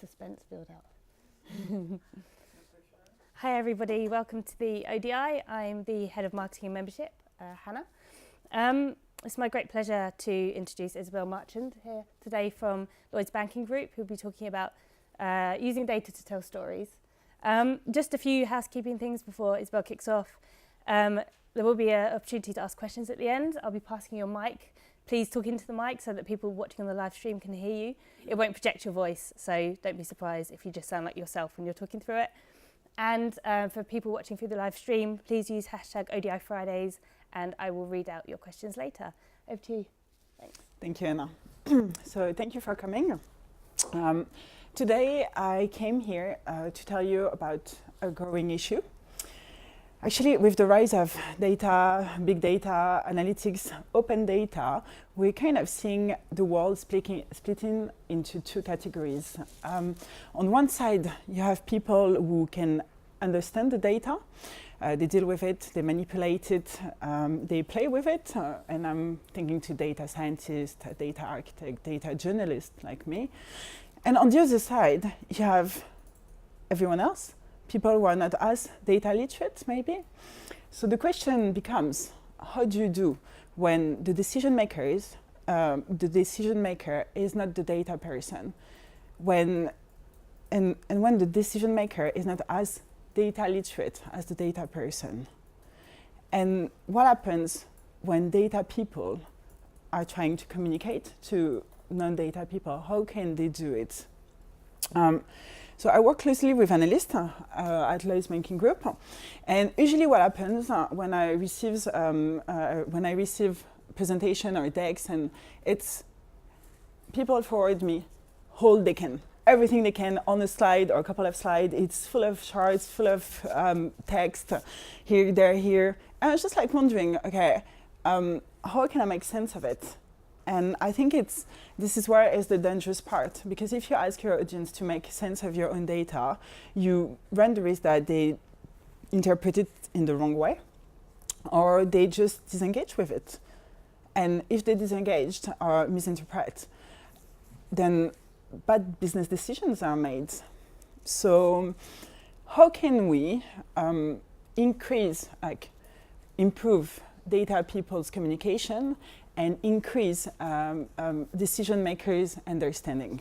suspense build up. Hi everybody, welcome to the ODI. I'm the Head of Marketing and Membership, Hannah. It's my great pleasure to introduce Isabelle Marchand here today from Lloyds Banking Group, who'll be talking about using data to tell stories. Just a few housekeeping things before Isabelle kicks off. There will be an opportunity to ask questions at the end. I'll be passing you a mic. Please talk into the mic so that people watching on the live stream can hear you. It won't project your voice, so don't be surprised if you just sound like yourself when you're talking through it. And for people watching through the live stream, please use hashtag ODI Fridays, and I will read out your questions later. Over to you. Thanks. Thank you, Anna. So thank you for coming. Today I came here to tell you about a growing issue. Actually, with the rise of data, big data, analytics, open data, we're kind of seeing the world splitting into two categories. On one side, you have people who can understand the data. They deal with it, they manipulate it, they play with it, and I'm thinking to data scientists, data architect, data journalists like me. And on the other side, you have everyone else, people who are not as data literate, maybe. So the question becomes, how do you do when the decision maker is not the data person, and when the decision maker is not as data literate as the data person? And what happens when data people are trying to communicate to non-data people? How can they do it? So I work closely with analysts at Lloyds Banking Group, and usually what happens when I receive presentation or decks, and it's people forward me all they can, everything they can on a slide or a couple of slides. It's full of charts, full of text, here, there, here, and I was just like wondering, okay, how can I make sense of it? And I think this is where is the dangerous part, because if you ask your audience to make sense of your own data, you run the risk that they interpret it in the wrong way, or they just disengage with it. And if they disengaged or misinterpret, then bad business decisions are made. So how can we improve data people's communication and increase decision makers' understanding?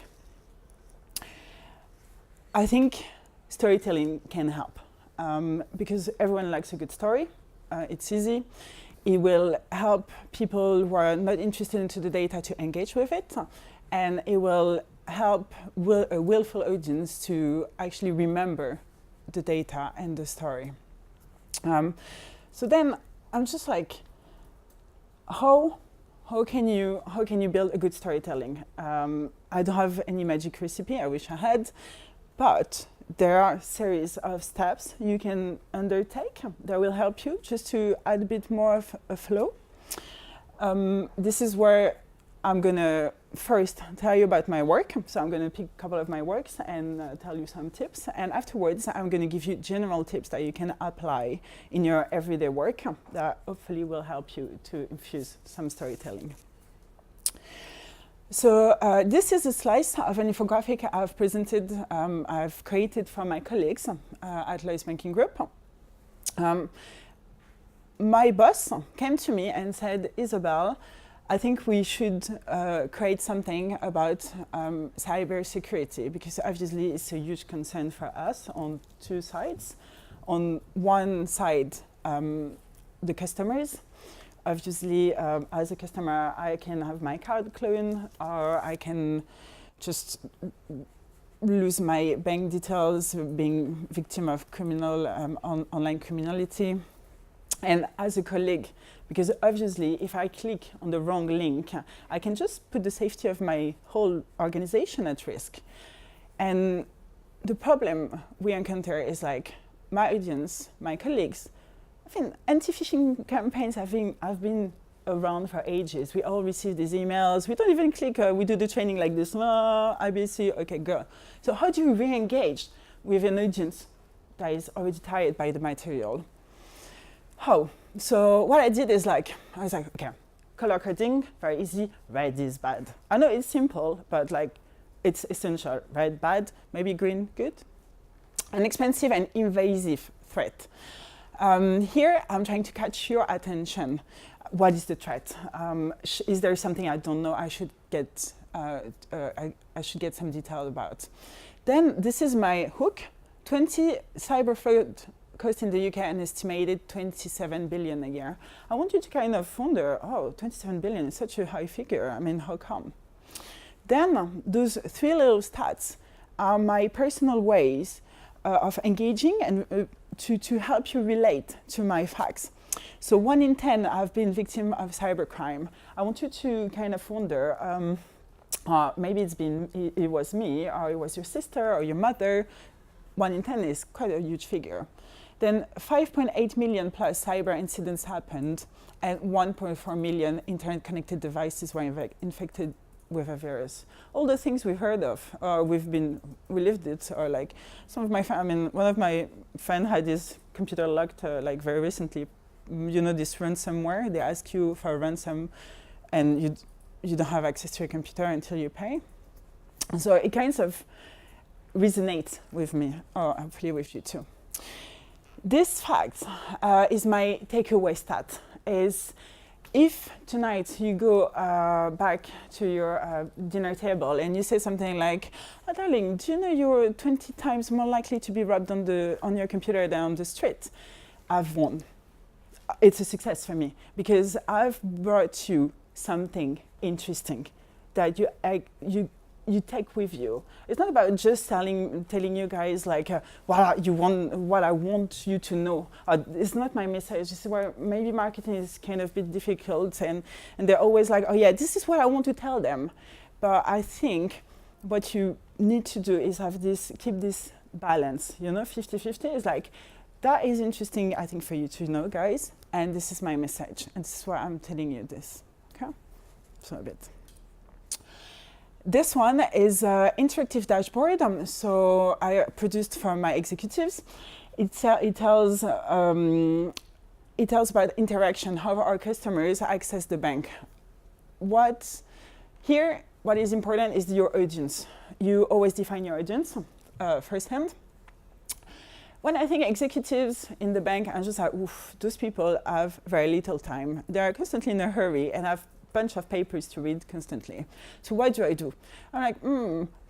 I think storytelling can help because everyone likes a good story. It's easy. It will help people who are not interested into the data to engage with it, and it will help a willful audience to actually remember the data and the story. So then I'm just like, how can you build a good storytelling? I don't have any magic recipe. I wish I had, but there are a series of steps you can undertake that will help you just to add a bit more of a flow. This is where I'm gonna first tell you about my work. So I'm gonna pick a couple of my works and tell you some tips. And afterwards, I'm gonna give you general tips that you can apply in your everyday work that hopefully will help you to infuse some storytelling. So this is a slice of an infographic I've created for my colleagues at Lloyds Banking Group. My boss came to me and said, Isabelle, I think we should create something about cybersecurity, because obviously it's a huge concern for us on two sides. On one side, the customers. Obviously, as a customer, I can have my card cloned, or I can just lose my bank details, being victim of online criminality. And as a colleague, because obviously if I click on the wrong link, I can just put the safety of my whole organization at risk. And the problem we encounter is like my audience, my colleagues, I think anti-phishing campaigns have been around for ages. We all receive these emails. We don't even click, we do the training like this, IBC, okay, go. So how do you re-engage with an audience that is already tired by the material? How? So what I did is I was like, okay, color coding, very easy, red is bad. I know it's simple, but it's essential. Red, bad, maybe green, good. An expensive and invasive threat. Here, I'm trying to catch your attention. What is the threat? Is there something I don't know I should get I should get some detail about? Then this is my hook. 20 cyber fraud cost in the UK an estimated 27 billion a year. I want you to kind of wonder, oh, 27 billion is such a high figure. I mean, how come? Then those 3 little stats are my personal ways of engaging and to help you relate to my facts. So 1 in 10 have been victim of cybercrime. I want you to kind of wonder, maybe it was me, or it was your sister or your mother. 1 in 10 is quite a huge figure. Then 5.8 million plus cyber incidents happened, and 1.4 million internet-connected devices were infected with a virus. All the things we've heard of, we lived it, or like some of my, one of my friends had his computer locked like very recently. You know, this ransomware, they ask you for a ransom and you don't have access to your computer until you pay. So it kind of resonates with me, or hopefully with you too. This fact is my takeaway stat, is if tonight you go back to your dinner table and you say something like, oh, darling, do you know you're 20 times more likely to be robbed on your computer than on the street? I've won. It's a success for me because I've brought you something interesting that you take with you. It's not about just telling you guys like what I want you to know. It's not my message. This is where maybe marketing is kind of a bit difficult and they're always like, oh yeah, this is what I want to tell them. But I think what you need to do is keep this balance, 50-50 is like, that is interesting, I think, for you to know, guys. And this is my message. And this is why I'm telling you this. Okay? So a bit. This one is an interactive dashboard. So I produced for my executives. It tells about interaction, how our customers access the bank. What is important is your audience. You always define your audience firsthand. When I think executives in the bank, I'm just like, oof, those people have very little time. They are constantly in a hurry and have a bunch of papers to read constantly. So what do? I'm like,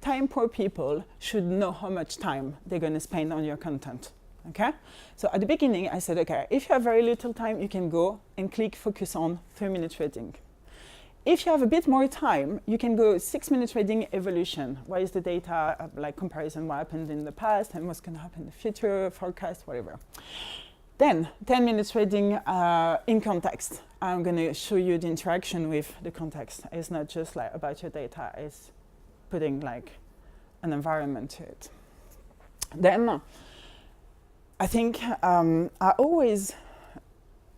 time-poor people should know how much time they're going to spend on your content. Okay? So at the beginning, I said, okay, if you have very little time, you can go and click focus on 3-minute reading. If you have a bit more time, you can go 6-minute reading evolution. What is the data, like comparison, what happened in the past and what's going to happen in the future, forecast, whatever. Then 10 minutes reading in context. I'm going to show you the interaction with the context. It's not just like about your data, it's putting like an environment to it. Then I think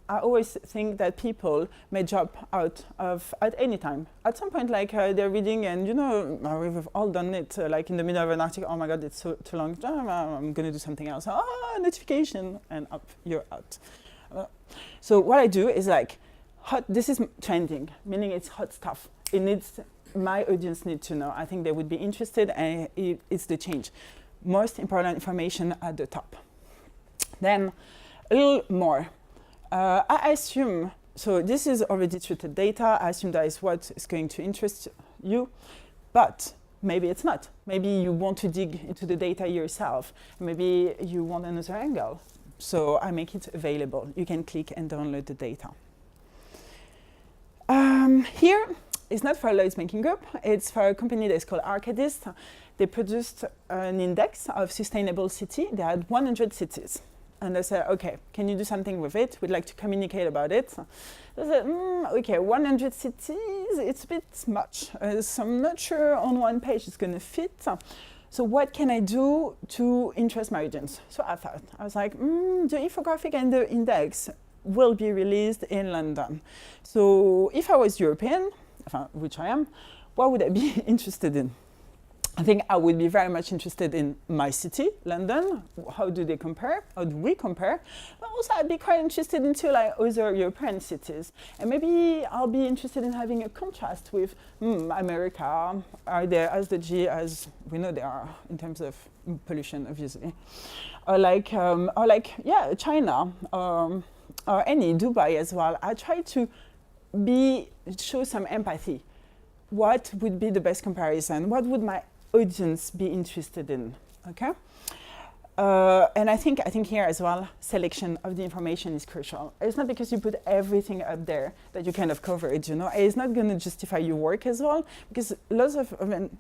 I always think that people may drop out at any time. At some point, like they're reading and, we've all done it, like in the middle of an article, oh my God, it's too long, I'm going to do something else. Notification, and up, you're out. So what I do is like, this is trending, meaning it's hot stuff. My audience needs to know. I think they would be interested and it's the change. Most important information at the top. Then a little more. I assume, so this is already treated data. I assume that is what is going to interest you, but maybe it's not. Maybe you want to dig into the data yourself. Maybe you want another angle. So I make it available. You can click and download the data. Here is not for Lloyds Banking Group. It's for a company that's called Arkadys. They produced an index of sustainable city. They had 100 cities. And they said, okay, can you do something with it? We'd like to communicate about it. So they said, okay, 100 cities, it's a bit much. So I'm not sure on one page it's going to fit. So what can I do to interest my audience? So I was like, the infographic and the index will be released in London. So if I was European, which I am, what would I be interested in? I think I would be very much interested in my city, London. How do they compare? How do we compare? But also I'd be quite interested into like other European cities. And maybe I'll be interested in having a contrast with America. Are they as dodgy as we know they are in terms of pollution, obviously? Or yeah, China, or any Dubai as well. I try to show some empathy. What would be the best comparison? What would my audience be interested in? Okay, and I think here as well, selection of the information is crucial. It's not because you put everything up there that you kind of cover it. You know, it's not going to justify your work as well. Because lots of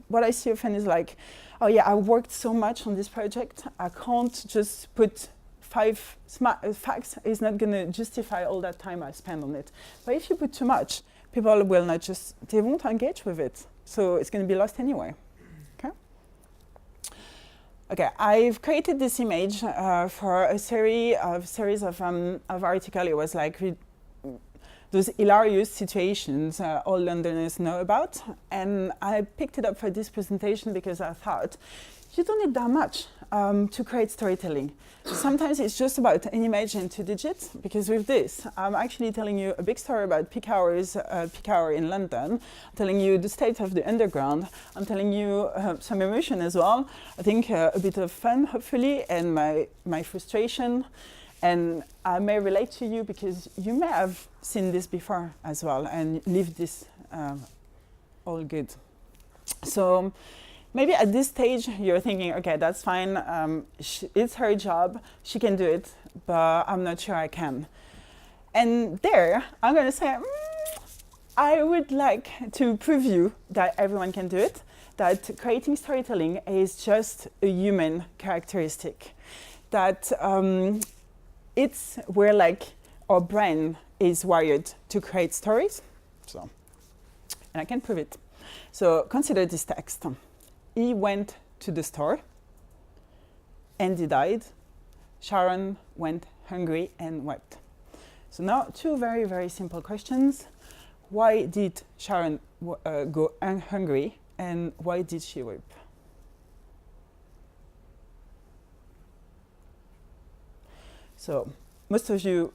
what I see often is like, oh yeah, I worked so much on this project, I can't just put 5 facts. It's not going to justify all that time I spend on it. But if you put too much, people will not they won't engage with it. So it's going to be lost anyway. Okay, I've created this image for a series of articles. It was like those hilarious situations all Londoners know about. And I picked it up for this presentation because I thought, you don't need that much to create storytelling. Sometimes it's just about an image and 2 digits, because with this, I'm actually telling you a big story about peak hour in London. I'm telling you the state of the underground. I'm telling you some emotion as well. I think a bit of fun, hopefully, and my frustration. And I may relate to you because you may have seen this before as well and lived this all good. So maybe at this stage you're thinking, okay, that's fine. It's her job. She can do it, but I'm not sure I can. And there, I'm going to say, I would like to prove you that everyone can do it, that creating storytelling is just a human characteristic, that it's where like our brain is wired to create stories. So, and I can prove it. So consider this text. He went to the store. Andy died. Sharon went hungry and wept. So now 2 very, very simple questions. Why did Sharon go hungry, and why did she weep? So most of you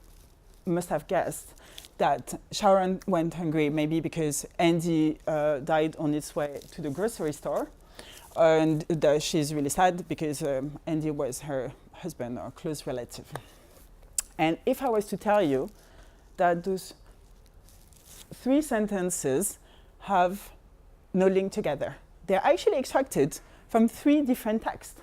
must have guessed that Sharon went hungry maybe because Andy died on its way to the grocery store, and that she's really sad because Andy was her husband or close relative. And if I was to tell you that those 3 sentences have no link together, they're actually extracted from 3 different texts,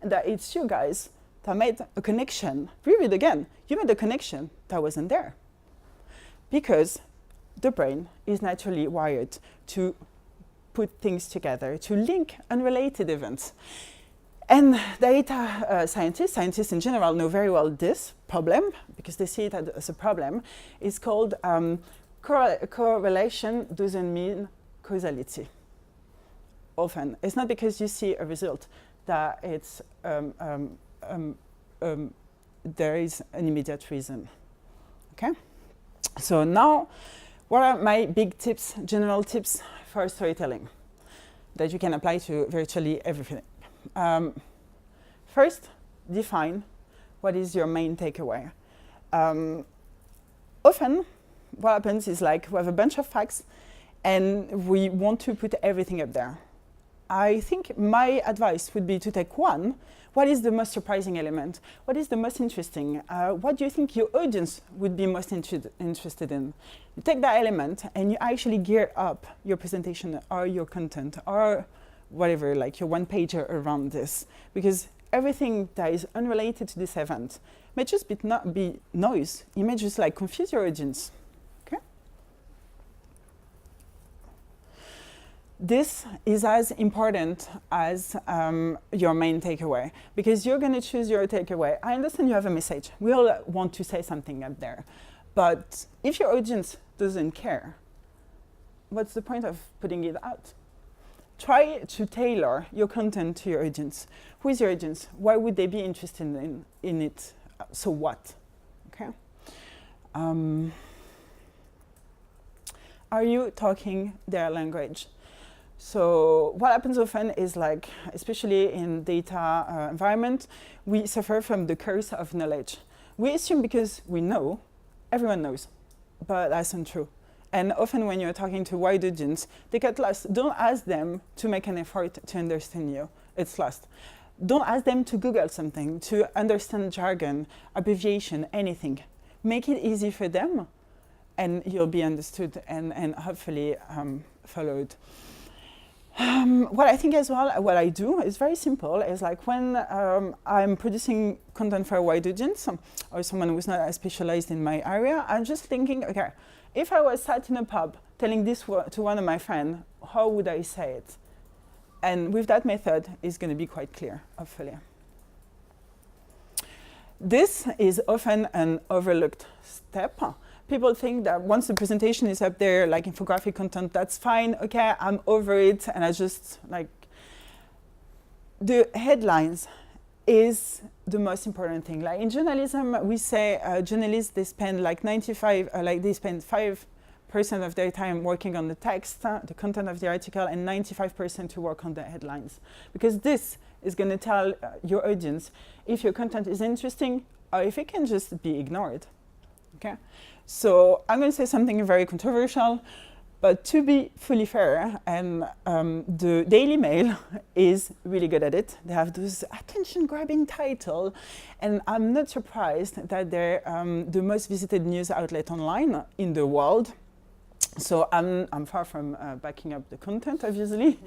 and that it's you guys that made a connection. Read it again. You made a connection that wasn't there. Because the brain is naturally wired to put things together, to link unrelated events. And data scientists in general know very well this problem, because they see it as a problem. It's called correlation doesn't mean causality. Often. It's not because you see a result that it's there is an immediate reason. Okay? So now, what are my big tips, general tips for storytelling that you can apply to virtually everything? First, define what is your main takeaway. Often, what happens is like we have a bunch of facts and we want to put everything up there. I think my advice would be to take one. What is the most surprising element? What is the most interesting? What do you think your audience would be most interested in? You take that element and you actually gear up your presentation or your content or whatever, like your one-pager around this. Because everything that is unrelated to this event may just not be noise. It may just like confuse your audience. This is as important as your main takeaway, because you're going to choose your takeaway. I understand you have a message. We all want to say something up there. But if your audience doesn't care, what's the point of putting it out? Try to tailor your content to your audience. Who is your audience? Why would they be interested in it? So what? Okay. Are you talking their language? So what happens often is like, especially in data environment, we suffer from the curse of knowledge. We assume because we know, everyone knows, but that's not true. And often when you're talking to wide audience, they get lost. Don't ask them to make an effort to understand you. It's lost. Don't ask them to Google something, to understand jargon, abbreviation, anything. Make it easy for them, and you'll be understood and hopefully followed. What I think as well, what I do is very simple. Is like when I'm producing content for a wide audience or someone who's not as specialized in my area, I'm just thinking, okay, if I was sat in a pub telling this to one of my friends, how would I say it? And with that method, it's going to be quite clear, hopefully. This is often an overlooked step. People think that once the presentation is up there, like infographic content, that's fine, okay, I'm over it, and I just like... The headlines is the most important thing. Like in journalism, we say journalists, they spend like 5% of their time working on the text, the content of the article, and 95% to work on the headlines. Because this is going to tell your audience if your content is interesting or if it can just be ignored. Okay? So I'm going to say something very controversial, but to be fully fair, and the Daily Mail is really good at it. They have those attention-grabbing titles, and I'm not surprised that they're the most visited news outlet online in the world. So I'm far from backing up the content, obviously,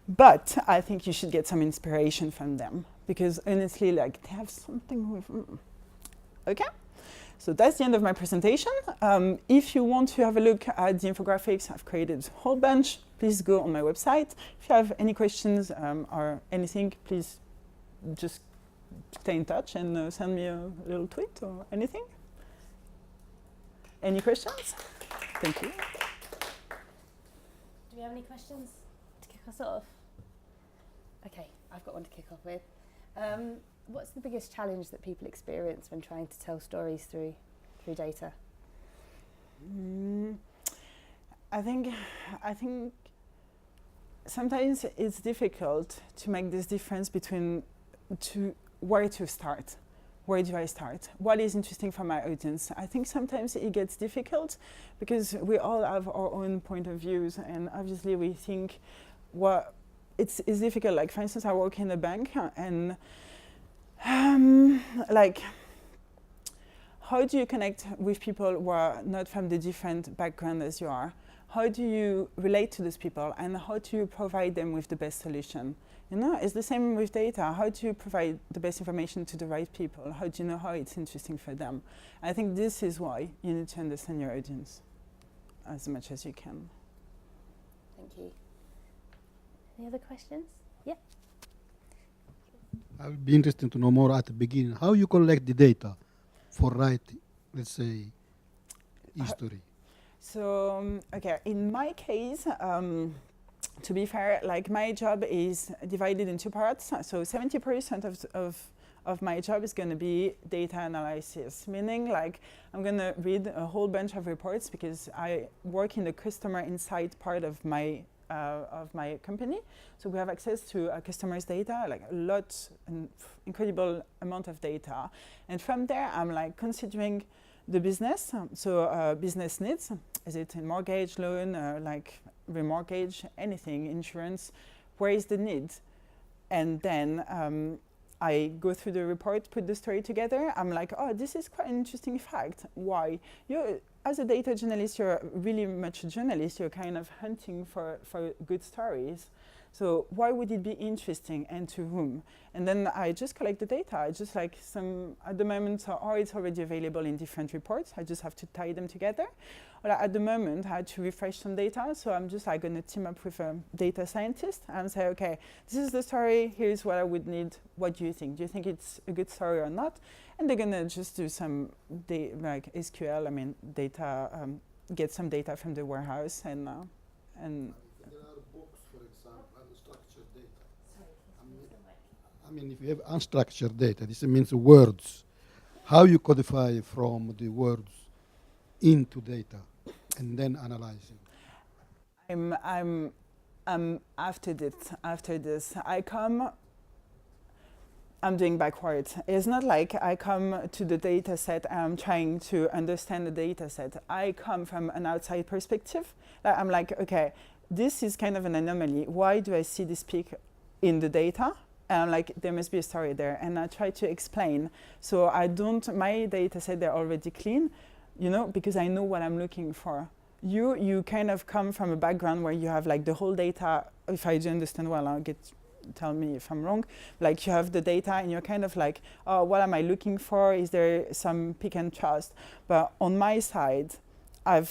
but I think you should get some inspiration from them, because honestly, like, they have something with... Okay? So that's the end of my presentation. If you want to have a look at the infographics, I've created a whole bunch. Please go on my website. If you have any questions or anything, please just stay in touch and send me a little tweet or anything. Any questions? Thank you. Do we have any questions to kick us off? Okay, I've got one to kick off with. What's the biggest challenge that people experience when trying to tell stories through data? I think sometimes it's difficult to make this difference between where to start. Where do I start? What is interesting for my audience? I think sometimes it gets difficult because we all have our own point of views, and obviously we think it's difficult. Like, for instance, I work in a bank, and like, how do you connect with people who are not from the different background as you are? How do you relate to those people, and how do you provide them with the best solution? You know, it's the same with data. How do you provide the best information to the right people? How do you know how it's interesting for them? I think this is why you need to understand your audience as much as you can. Thank you. Any other questions? Yeah. I would be interested to know more at the beginning how you collect the data for writing, let's say, history. So, okay, in my case, to be fair, like, my job is divided in two parts. So 70% of my job is going to be data analysis, meaning like I'm going to read a whole bunch of reports because I work in the customer insight part of my company. So we have access to customers' data, like a lot, an incredible amount of data. And from there, I'm like considering the business, business needs. Is it in mortgage, loan, like remortgage, anything, insurance? Where is the need? And then I go through the report, put the story together. I'm like, oh, this is quite an interesting fact. Why? As a data journalist, you're really much a journalist. You're kind of hunting for good stories. So why would it be interesting, and to whom? And then I just collect the data. I just like at the moment, it's already available in different reports. I just have to tie them together. Or at the moment, I had to refresh some data. So I'm just like going to team up with a data scientist and say, okay, this is the story. Here's what I would need. What do you think? Do you think it's a good story or not? And they're going to just do some like SQL, data, get some data from the warehouse and There are books, for example, unstructured data. If you have unstructured data, this means words. How you codify from the words into data and then analyzing? after this, I'm doing backwards. It's not like I come to the data set and I'm trying to understand the data set. I come from an outside perspective. I'm like, okay, this is kind of an anomaly. Why do I see this peak in the data? And I'm like, there must be a story there. And I try to explain. So my data set, they're already clean, because I know what I'm looking for. You kind of come from a background where you have like the whole data. If I do understand well, tell me if I'm wrong. Like you have the data and you're kind of like, oh, what am I looking for? Is there some pick and trust? But on my side, I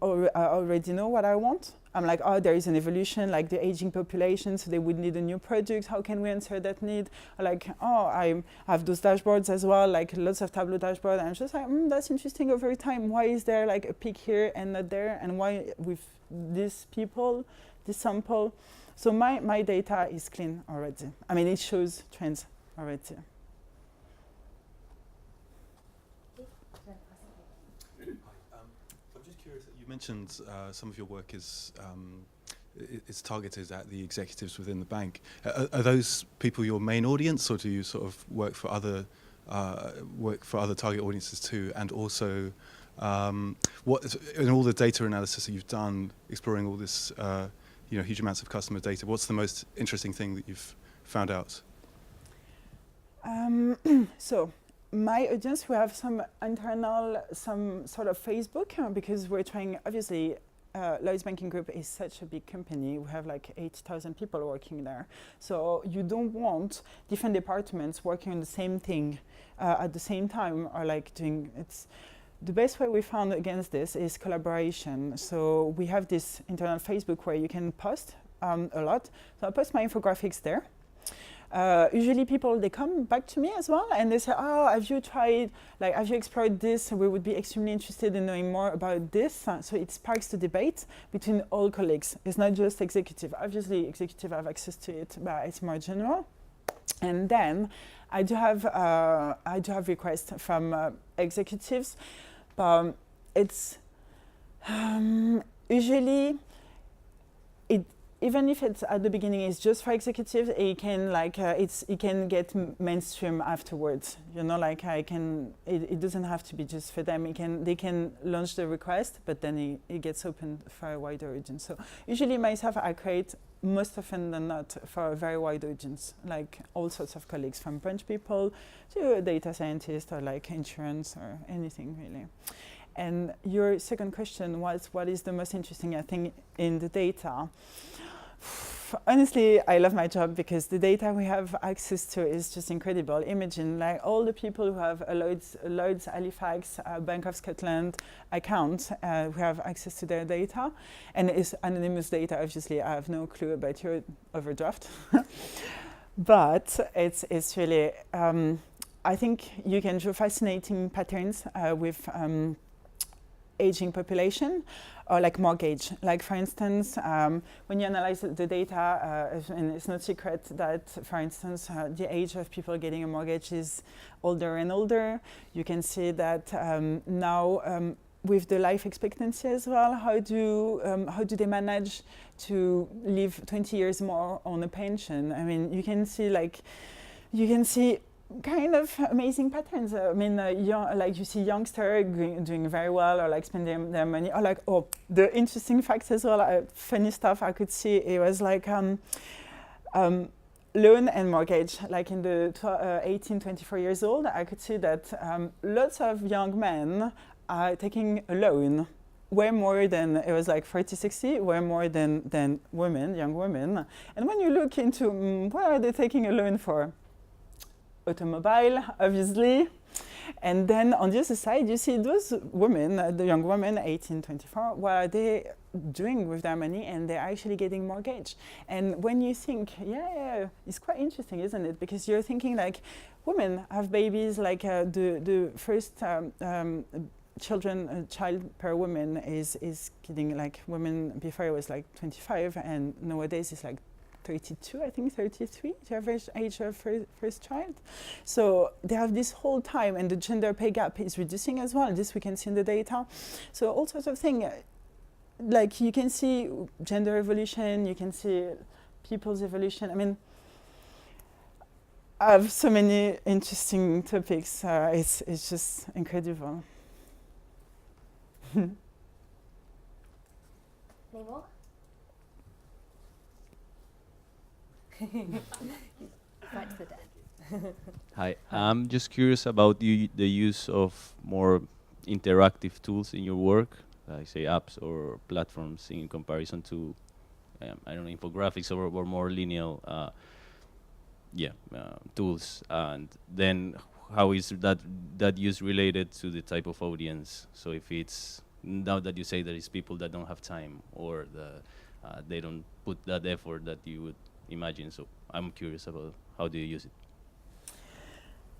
already know what I want. I'm like, oh, there is an evolution, like the aging population, so they would need a new product. How can we answer that need? Like, oh, I have those dashboards as well, like lots of Tableau dashboards. And I'm just like, that's interesting over time. Why is there like a peak here and not there? And why with these people, this sample? So my data is clean already. I mean, it shows trends already. I'm just curious, you mentioned some of your work is targeted at the executives within the bank. Are those people your main audience, or do you sort of work for other target audiences too? And also, what in all the data analysis that you've done, exploring all this, huge amounts of customer data, what's the most interesting thing that you've found out? So my audience, we have some sort of Facebook, because we're trying, obviously, Lloyds Banking Group is such a big company. We have like 8,000 people working there. So you don't want different departments working on the same thing at the same time, or like doing it's. The best way we found against this is collaboration. So we have this internal Facebook where you can post a lot. So I post my infographics there. Usually people, they come back to me as well and they say, oh, have you explored this? We would be extremely interested in knowing more about this. So it sparks the debate between all colleagues. It's not just executive. Obviously executive have access to it, but it's more general. And then I do have requests from executives, but it's usually even if it's at the beginning it's just for executives, it can get mainstream afterwards. It doesn't have to be just for them. They can launch the request, but then it gets open for a wider audience. So usually myself, I create most often than not for a very wide audience, like all sorts of colleagues, from branch people to a data scientist or like insurance or anything really. And your second question was, what is the most interesting thing in the data? Honestly, I love my job because the data we have access to is just incredible. Imagine like all the people who have a Lloyds Halifax, Bank of Scotland account, who have access to their data. And it's anonymous data, obviously. I have no clue about your overdraft. But it's really, I think you can draw fascinating patterns with aging population, or like mortgage. Like for instance, when you analyze the data, and it's no secret that, for instance, the age of people getting a mortgage is older and older. You can see that now with the life expectancy as well, how do they manage to live 20 years more on a pension? I mean, you can see kind of amazing patterns. I mean, like you see youngsters doing very well, or like spending their money, or like, the interesting facts as well, funny stuff I could see. It was like loan and mortgage, like in the 18, 24 years old, I could see that lots of young men are taking a loan, way more than, it was like 40, 60, way more than women, young women. And when you look into what are they taking a loan for? Automobile, obviously. And then on the other side, you see those women, the young women, 18, 24, what are they doing with their money? And they're actually getting mortgage. And when you think, yeah, it's quite interesting, isn't it? Because you're thinking like women have babies, like the first child per woman is getting, like, women before it was like 25, and nowadays it's like 32, I think 33, the average age of first child. So they have this whole time, and the gender pay gap is reducing as well. This we can see in the data. So all sorts of things. like you can see gender evolution, you can see people's evolution. I mean, I have so many interesting topics. It's just incredible. Any more? Right to the death. Hi, I'm just curious about the use of more interactive tools in your work, like say apps or platforms in comparison to, I don't know, infographics or more linear tools. And then how is that use related to the type of audience? So if it's, now that you say there is people that don't have time or they don't put that effort that you would imagine. So I'm curious about how do you use it?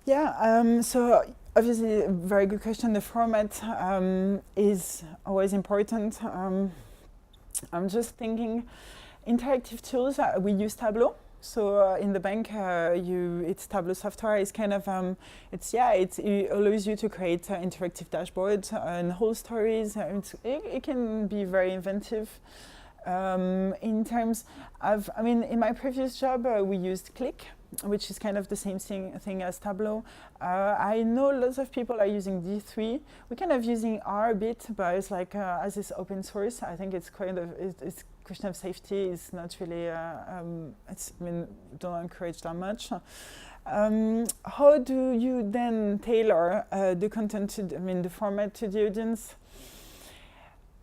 Yeah, so obviously, a very good question. The format is always important. I'm just thinking, interactive tools, we use Tableau. So in the bank, it's Tableau software. It's kind of, it allows you to create interactive dashboards and whole stories. It can be very inventive. In terms of, I mean, in my previous job, we used Click, which is kind of the same thing as Tableau. I know lots of people are using D3. We're kind of using R a bit, but it's like as it's open source. I think it's kind of it's question of safety. It's not really. Don't encourage that much. How do you then tailor the content to, the format to the audience?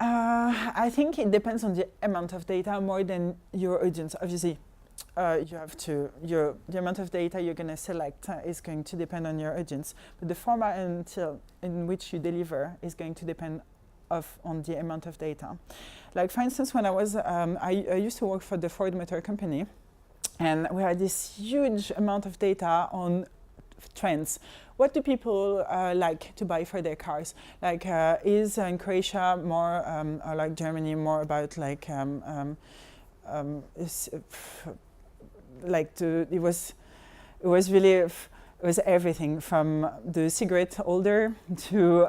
I think it depends on the amount of data more than your audience. Obviously, you have to, the amount of data you're going to select is going to depend on your audience. But the format in which you deliver is going to depend on the amount of data. Like, for instance, when I was, I used to work for the Ford Motor Company, and we had this huge amount of data on trends. What do people like to buy for their cars? Like, is in Croatia more, or like Germany more about like, it was everything from the cigarette holder to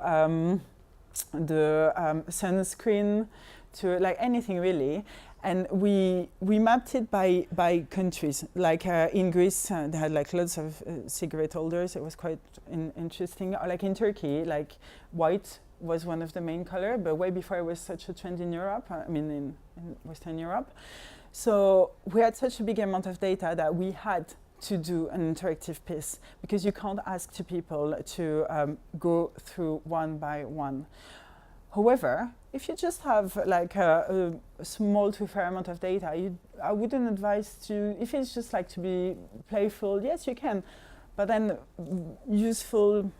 the sunscreen to like anything really. And we mapped it by countries. Like in Greece, they had like lots of cigarette holders. It was quite interesting. Or like in Turkey, like white was one of the main color, but way before it was such a trend in Europe. In Western Europe. So we had such a big amount of data that we had to do an interactive piece because you can't ask to people to go through one by one. However, if you just have like a small to fair amount of data, I wouldn't advise to, if it's just like to be playful, yes, you can. But then useful,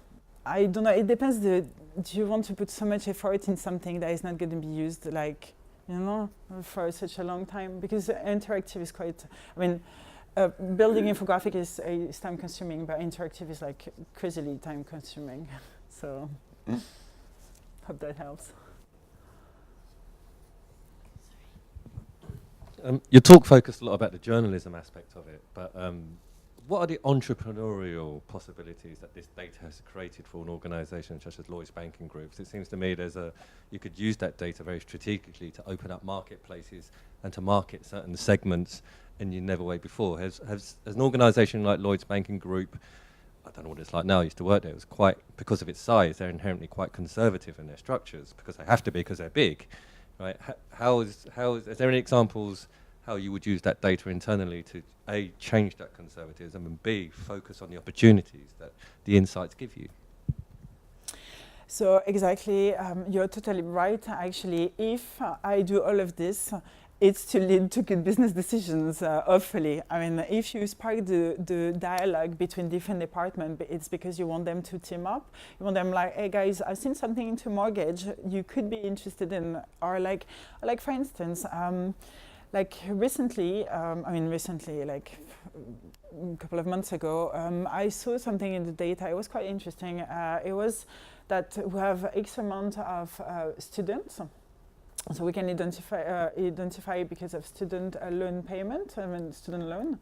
I don't know, it depends. Do you want to put so much effort in something that is not going to be used like, for such a long time? Because interactive is quite, building infographic is time consuming, but interactive is like crazily time consuming. So, hope that helps. Your talk focused a lot about the journalism aspect of it, but what are the entrepreneurial possibilities that this data has created for an organisation such as Lloyds Banking Group? It seems to me you could use that data very strategically to open up marketplaces and to market certain segments in your never way before. Has an organisation like Lloyds Banking Group, I don't know what it's like now, I used to work there, it was quite, because of its size, they're inherently quite conservative in their structures, because they have to be, because they're big, right? Is there any examples how you would use that data internally to A, change that conservatism, and B, focus on the opportunities that the insights give you? So exactly, you're totally right. Actually, if I do all of this, it's to lead to good business decisions, hopefully. If you spark the dialogue between different departments, it's because you want them to team up. You want them like, hey guys, I've seen something into mortgage you could be interested in. Or like for instance, like recently, like a couple of months ago, I saw something in the data. It was quite interesting. It was that we have X amount of students. So we can identify because of student loan payment, student loan.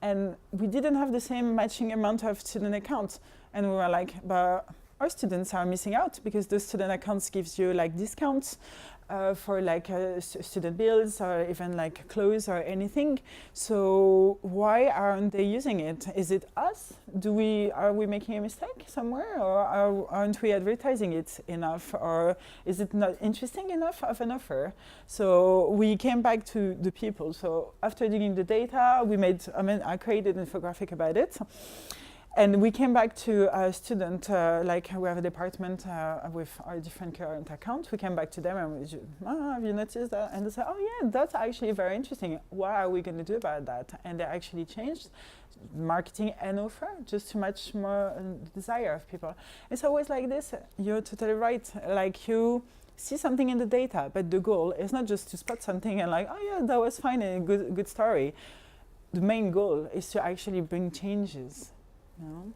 And we didn't have the same matching amount of student accounts. And we were like, but our students are missing out because the student accounts gives you like discounts for like student bills or even like clothes or anything. So why aren't they using it? Is it us? Are we making a mistake somewhere, or aren't we advertising it enough, or is it not interesting enough of an offer? So we came back to the people. So after digging the data, I created an infographic about it. And we came back to a student, like we have a department with our different current accounts. We came back to them and we just, have you noticed that? And they said, oh yeah, that's actually very interesting. What are we going to do about that? And they actually changed marketing and offer just to match more desire of people. It's always like this. You're totally right. Like you see something in the data, but the goal is not just to spot something and like, oh yeah, that was fine and a good story. The main goal is to actually bring changes. No.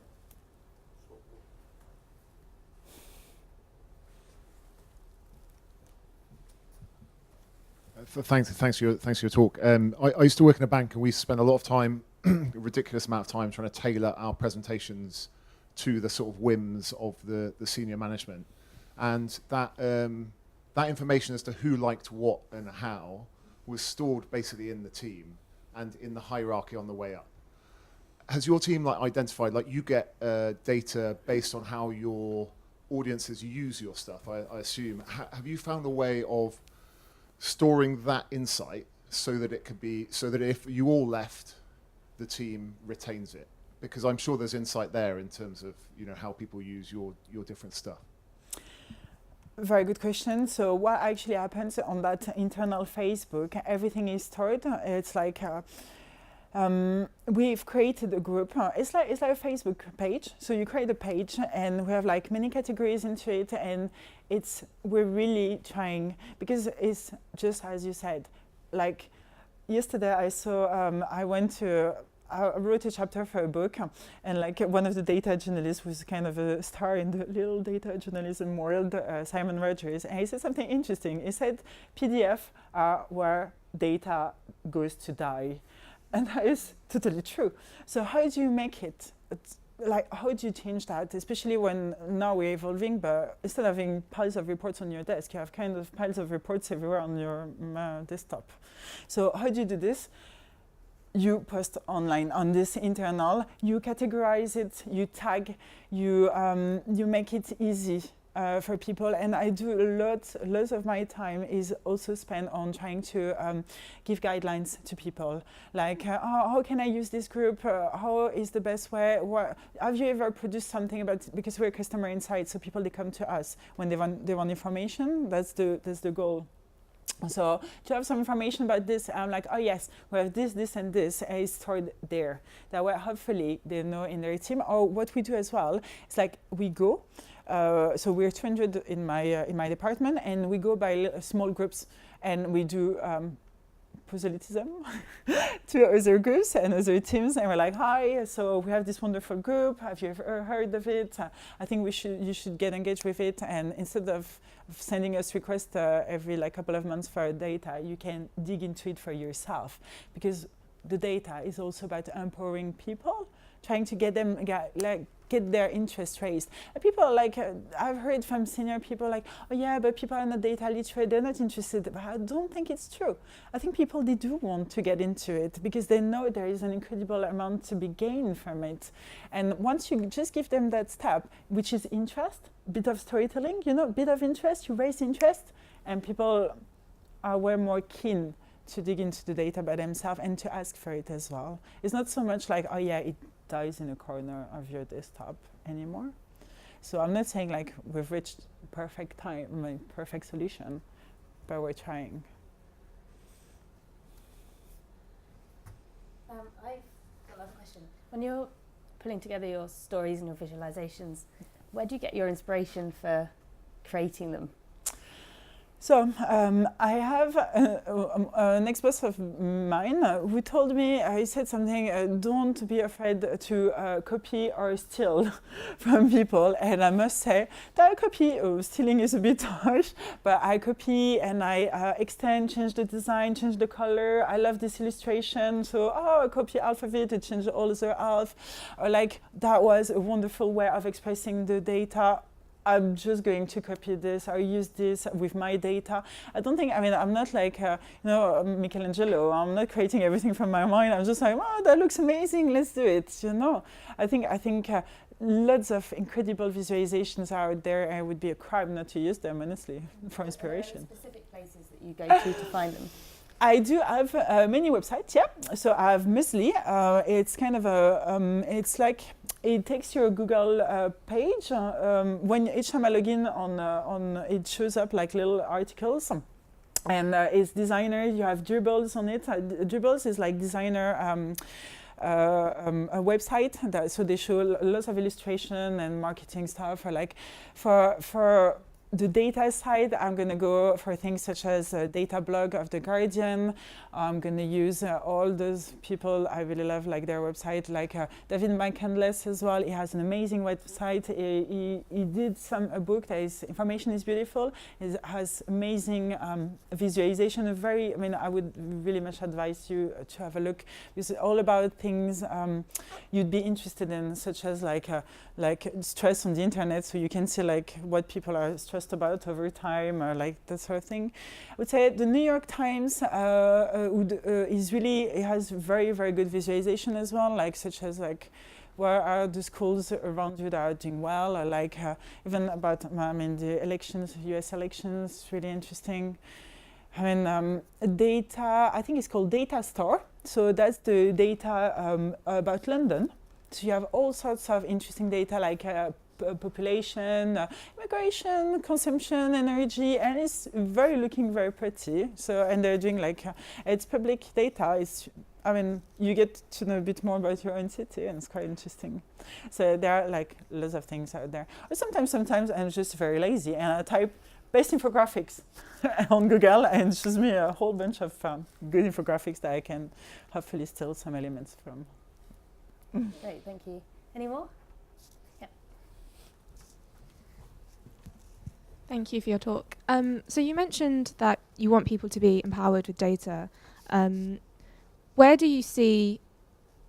Thanks for your talk. I used to work in a bank, and we spent a lot of time, a ridiculous amount of time, trying to tailor our presentations to the sort of whims of the senior management, and that information as to who liked what and how was stored basically in the team and in the hierarchy on the way up. Has your team identified, you get data based on how your audiences use your stuff, I assume. Have you found a way of storing that insight so that it could be, so that if you all left, the team retains it? Because I'm sure there's insight there in terms of, how people use your different stuff. Very good question. So what actually happens on that internal Facebook, everything is stored. It's like, we've created a group. It's like a Facebook page. So you create a page, and we have like many categories into it, and we're really trying, because it's just as you said. Like yesterday, I wrote a chapter for a book, and like one of the data journalists was kind of a star in the little data journalism world, Simon Rogers, and he said something interesting. He said PDF are where data goes to die. And that is totally true. So how do you make it? How do you change that? Especially when now we're evolving, but instead of having piles of reports on your desk, you have kind of piles of reports everywhere on your desktop. So how do you do this? You post online on this internal, you categorize it, you tag, you make it easy for people, and I do lots of my time is also spent on trying to give guidelines to people, like how can I use this group, how is the best way, have you ever produced something about, because we're customer insight, so people, they come to us when they want information. That's the goal. So to have some information about this, I'm like, oh yes, we have this and this is stored there. That way, hopefully, they know in their team. Or what we do as well, it's like we go. So we're 200 in my department, and we go by small groups, and we do proselytism to other groups and other teams, and we're like, hi, so we have this wonderful group, have you ever heard of it? I think you should get engaged with it, and instead of sending us requests every couple of months for data, you can dig into it for yourself, because the data is also about empowering people, trying to get them get their interest raised. People I've heard from senior people like, oh yeah, but people are not data literate, they're not interested. But I don't think it's true. I think people, they do want to get into it because they know there is an incredible amount to be gained from it. And once you just give them that step, which is interest, bit of storytelling, bit of interest, you raise interest, and people are way more keen to dig into the data by themselves and to ask for it as well. It's not so much like, oh yeah, it dies in a corner of your desktop anymore. So I'm not saying we've reached perfect solution, but we're trying. I've got another question. When you're pulling together your stories and your visualizations, where do you get your inspiration for creating them? So I have an ex-boss of mine who told me, he said something, don't be afraid to copy or steal from people. And I must say that I copy, stealing is a bit harsh, but I copy and I extend, change the design, change the color. I love this illustration, so I copy half of it, change all the other half. Or that was a wonderful way of expressing the data. I'm just going to copy this or use this with my data. I don't think, I mean, I'm not like, Michelangelo. I'm not creating everything from my mind. I'm just like, oh, that looks amazing. Let's do it, I think lots of incredible visualizations are out there, and it would be a crime not to use them, honestly, for inspiration. Are there specific places that you go to find them? I do have many websites, yeah. So I have Musli. It's kind of it's like, it takes your Google page. When each time I log in on it shows up like little articles. And it's designer, you have Dribbles on it. Dribbles is like designer a website, so they show lots of illustration and marketing stuff. Or like for the data side, I'm going to go for things such as a data blog of The Guardian. I'm going to use all those people I really love, like their website, like David McCandless as well. He has an amazing website. He did a book that is Information is Beautiful. It has amazing visualization. I would really much advise you to have a look. It's all about things you'd be interested in, such as like stress on the internet, so you can see like what people are stressed about over time, or like that sort of thing. I would say the New York Times it has very, very good visualization as well, like such as like where are the schools around you that are doing well, or like even about the elections, US elections, really interesting. Data, I think it's called Data Store. So that's the data about London. So you have all sorts of interesting data like population, immigration, consumption, energy, and it's looking very pretty. So, and they're doing like, it's public data. You get to know a bit more about your own city, and it's quite interesting. So there are like lots of things out there. Or sometimes I'm just very lazy and I type best infographics on Google, and it shows me a whole bunch of good infographics that I can hopefully steal some elements from. Great, thank you. Any more? Yeah. Thank you for your talk. So you mentioned that you want people to be empowered with data. Where do you see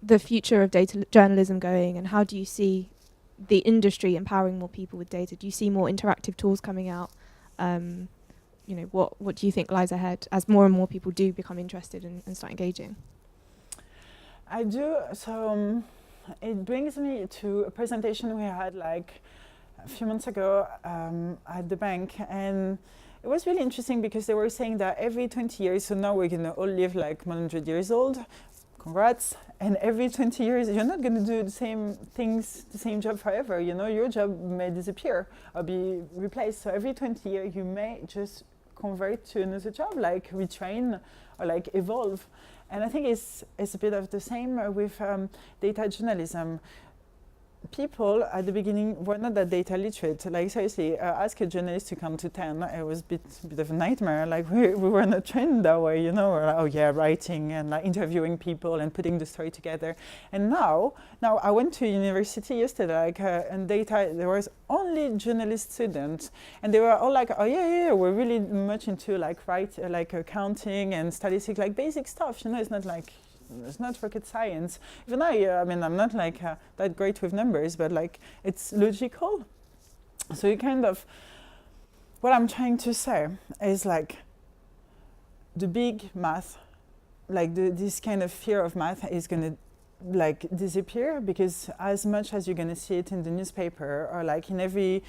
the future of data journalism going, and how do you see the industry empowering more people with data? Do you see more interactive tools coming out? What do you think lies ahead as more and more people do become interested and start engaging? I do. So it brings me to a presentation we had like a few months ago at the bank, and it was really interesting because they were saying that every 20 years, so now we're going to all live like 100 years old, congrats, and every 20 years you're not going to do the same things, the same job forever, your job may disappear or be replaced. So every 20 years you may just convert to another job, like retrain or like evolve. And I think it's a bit of the same with data journalism. People at the beginning were not that data literate. Like seriously, ask a journalist to count to 10. It was a bit of a nightmare. Like we were not trained that way, We're like, oh yeah, writing and like interviewing people and putting the story together. And now I went to university yesterday, and data. There was only journalist students, and they were all like, oh yeah, we're really much into like accounting and statistics, like basic stuff. It's not like. It's not rocket science. Even I'm not like that great with numbers, but like it's logical. So you kind of, what I'm trying to say is like the big math, like this kind of fear of math is going to like disappear, because as much as you're going to see it in the newspaper or like in every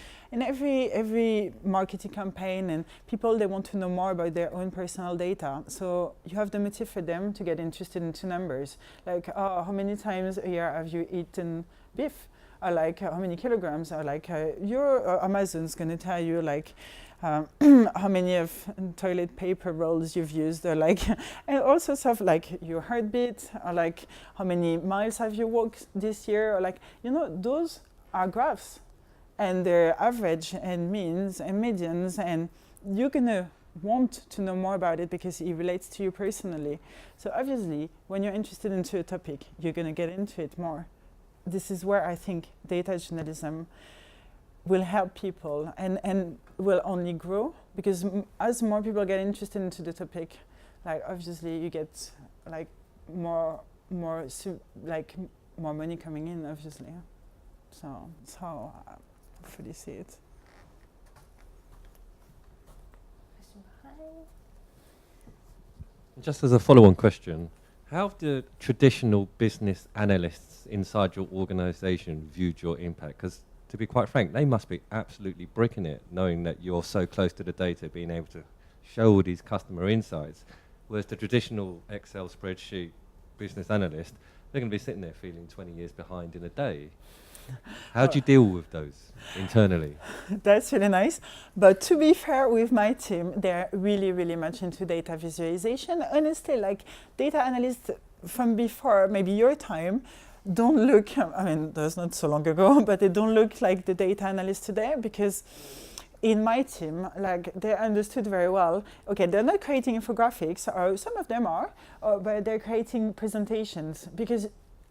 marketing campaign, and people, they want to know more about their own personal data, so you have the motive for them to get interested into numbers, like how many times a year have you eaten beef, or like how many kilograms, or like your Amazon's going to tell you like how many of toilet paper rolls you've used, or like, and all sorts of like your heartbeat, or like how many miles have you walked this year, or like, those are graphs, and they're average and means and medians, and you're gonna want to know more about it because it relates to you personally. So obviously, when you're interested into a topic, you're gonna get into it more. This is where I think data journalism will help people and will only grow, because as more people get interested into the topic, like obviously you get like more money coming in, obviously. So that's how I hopefully see it. Just as a follow-on question, how have the traditional business analysts inside your organisation viewed your impact? Because to be quite frank, they must be absolutely bricking it, knowing that you're so close to the data, being able to show all these customer insights. Whereas the traditional Excel spreadsheet business analyst, they're going to be sitting there feeling 20 years behind in a day. How do you deal with those internally? That's really nice. But to be fair with my team, they're really, really much into data visualization. Honestly, like data analysts from before, maybe your time, don't look, I mean, that's not so long ago, but they don't look like the data analysts today, because in my team, like they understood very well, okay, they're not creating infographics, or some of them are, but they're creating presentations, because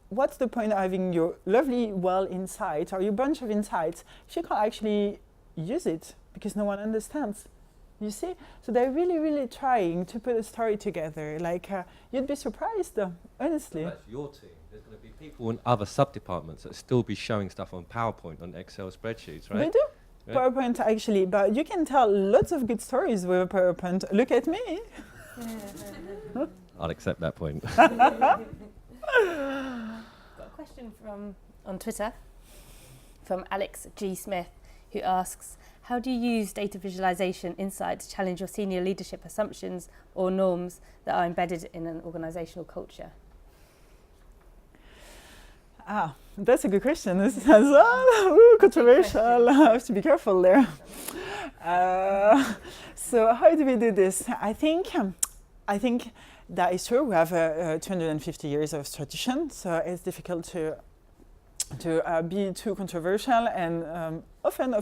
what's the point of having your lovely insight or your bunch of insights if you can't actually use it because no one understands? You see? So they're really, really trying to put a story together. Like, you'd be surprised, honestly. Well, that's your team. There's going to be people in other sub-departments that still be showing stuff on PowerPoint, on Excel spreadsheets, right? They do. Yeah. PowerPoint, actually. But you can tell lots of good stories with PowerPoint. Look at me. I'll accept that point. Got a question on Twitter from Alex G. Smith, who asks, how do you use data visualization insight to challenge your senior leadership assumptions or norms that are embedded in an organizational culture? That's a good question. This is controversial. I have to be careful there. So how do we do this? I think that is true. We have 250 years of tradition, so it's difficult to be too controversial. And often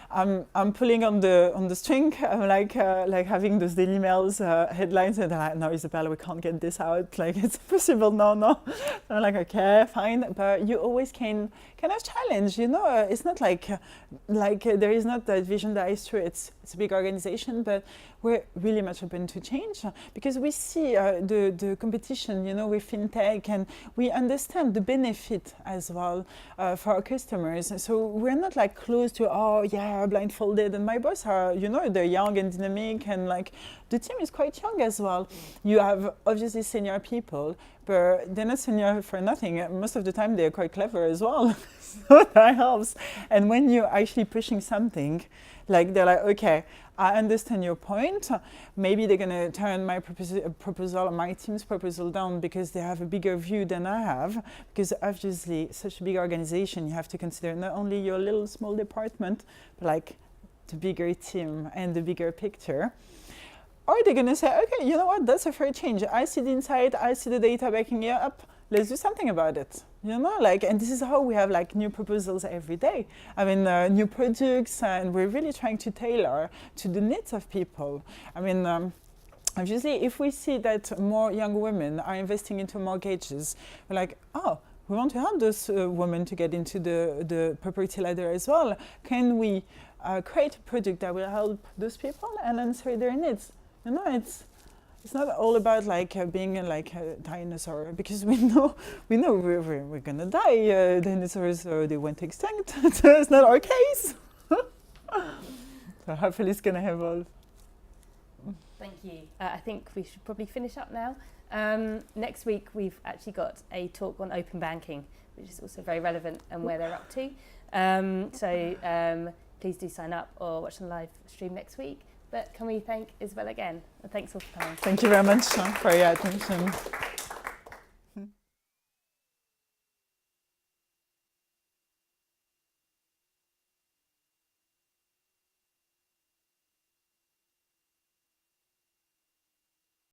I'm pulling on the string. I'm like having those Daily Mails headlines, and I'm like, no, Isabelle, we can't get this out. Like, it's impossible. No. I'm like, okay, fine. But you always can kind of challenge. You know, it's not like there is not that vision that is true. It's a big organization, but we're really much open to change because we see the competition, you know, with fintech, and we understand the benefit as well for our customers. So we're not like close to blindfolded. And my boss are, you know, they're young and dynamic, and like the team is quite young as well. You have obviously senior people, but they're not senior for nothing. Most of the time they're quite clever as well. So that helps. And when you're actually pushing something, like they're like, okay, I understand your point. Maybe they're going to turn my proposal, my team's proposal down because they have a bigger view than I have. Because obviously, such a big organization, you have to consider not only your little small department, but like the bigger team and the bigger picture. Or they're going to say, okay, you know what, that's a fair change. I see the insight, I see the data backing it up. Let's do something about it. You know, like, and this is how we have like new proposals every day. I mean, new products, and we're really trying to tailor to the needs of people. I mean, obviously, if we see that more young women are investing into mortgages, we're like, oh, we want to help those women to get into the property ladder as well. Can we create a product that will help those people and answer their needs? You know, it's not all about like being like a dinosaur, because we know we're gonna die. Dinosaurs, they went extinct. So it's not our case. So hopefully it's gonna evolve. Thank you. I think we should probably finish up now. Next week we've actually got a talk on open banking, which is also very relevant and where they're up to. So please do sign up or watch the live stream next week. But can we thank Isabelle again? And thanks all for coming. Thank you very much for your attention.